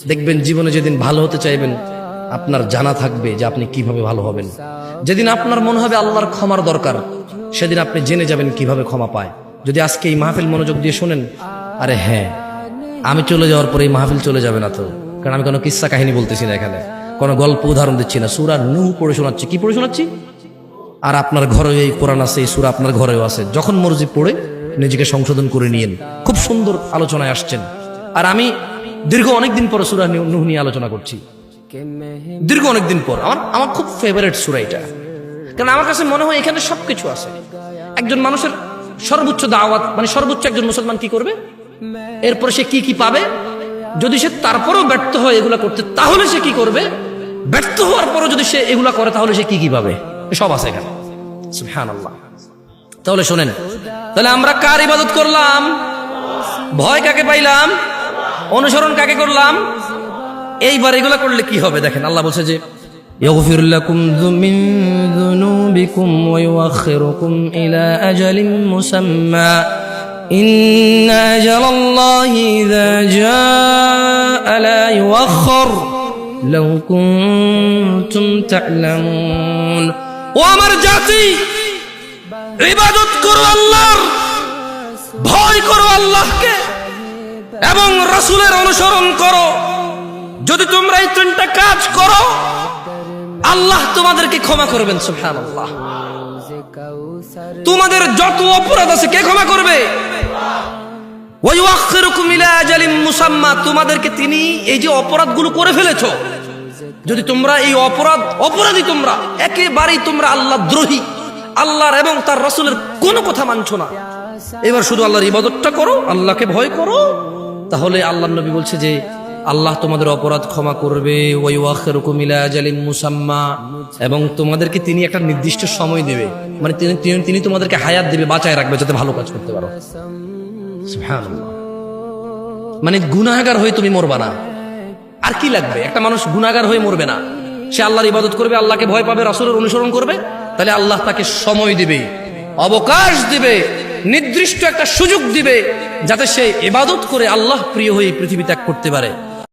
দেখবেন জীবনে যেদিন ভালো হতে চাইবেন আপনার জানা থাকবে যে আপনি কিভাবে ভালো হবেন। যেদিন আপনার মনে হবে আল্লাহর ক্ষমার দরকার, সেদিন আপনি জেনে যাবেন কিভাবে ক্ষমা পায়। যদি আজকে এই মাহফিল মনোযোগ দিয়ে শোনেন, আরে হ্যাঁ, আমি চলে যাওয়ার পরে এই মাহফিল চলে যাবে না তো, কারণ আমি কোনো কিস্সা কাহিনী বলতেছি না, এখানে কোনো গল্প উদাহরণ দিচ্ছি না, সূরা নূহ পড়ে শোনাচ্ছি। কি পড়ে শোনাচ্ছি? আর আপনার ঘরে এই কোরআন আছে, এই সূরা আপনার ঘরেও আছে, যখন মর্জি পড়ে নিজেকে সংশোধন করে নিয়েন। খুব সুন্দর আলোচনায় আসছেন। আর আমি দীর্ঘ অনেকদিন পর সূরা নূহ নিয়ে আলোচনা করছি, দীর্ঘ অনেকদিন পর। আমার খুব ফেভারিট সূরা এটা, কারণ আমার কাছে মনে হয় এখানে সবকিছু আছে। একজন মানুষের সর্বোচ্চ দাওয়াত, মানে সর্বোচ্চ একজন মুসলমান কি করবে, এরপরে সে কি কি পাবে, যদি সে তারপরেও ব্যর্থ হয় এগুলা করতে, তাহলে সে কি করবে, ব্যর্থ হওয়ার পরও যদি সে এগুলা করে তাহলে সে কি কি পাবে, সব আছে এখানে। সুবহানাল্লাহ। তাহলে শোনেন, তাহলে আমরা কার ইবাদত করলাম? ভয় কাকে পাইলাম? অনুসরণ কাকে করলাম? এইবার এগুলা করলে কি হবে দেখেন, আল্লাহ বলছে যে يغفر لكم من ذنوبكم ويؤخركم إلى أجل مسمى إن أجل الله إذا جاء لا يؤخر لو كنتم تعلمون। ও আমার জাতি, ইবাদত করো আল্লাহর, ভয় করো আল্লাহকে এবং রাসূলের অনুসরণ করো। যদি তোমরা এই তিনটা কাজ করো, আল্লাহ তোমাদেরকে ক্ষমা করবেন। সুবহানাল্লাহ। তোমাদের যত অপরাধ আছে কে ক্ষমা করবে? ওয়া ইউআখিরুকুম ইলা আজালিন মুসাম্মা। তোমাদেরকে তিনি এই যে অপরাধগুলো করে ফেলেছো, যদি তোমরা এই অপরাধী, তোমরা একেবারেই তোমরা আল্লাহ দ্রোহী, আল্লাহর এবং তার রাসূলের কোনো কথা মানছো না, এবার শুধু আল্লাহর ইবাদতটা করো, আল্লাহকে ভয় করো, তাহলে আল্লাহর নবী বলছে যে আল্লাহ তোমাদের অপরাধ ক্ষমা করবে। ওয়া ইউআখিরুকুম ইলা আজালিন মুসাম্মা, এবং তোমাদেরকে তিনি একটা নির্দিষ্ট সময় দেবে, মানে তিনি তোমাদেরকে হায়াত দেবে, বাঁচায় রাখবে যাতে ভালো কাজ করতে পারো। সুবহানাল্লাহ। মানে গুনাহগার হয়ে তুমি মরবা না। আর কি লাগবে? একটা মানুষ গুনাহগার হয়ে মরবে না, সে আল্লাহর ইবাদত করবে, আল্লাহকে ভয় পাবে, রাসূলের অনুসরণ করবে, তাহলে আল্লাহ তাকে সময় দিবে, অবকাশ দিবে, নির্দিষ্ট একটা সুযোগ দিবে, যাতে সে ইবাদত করে আল্লাহ প্রিয় হয়ে পৃথিবী ত্যাগ করতে পারে।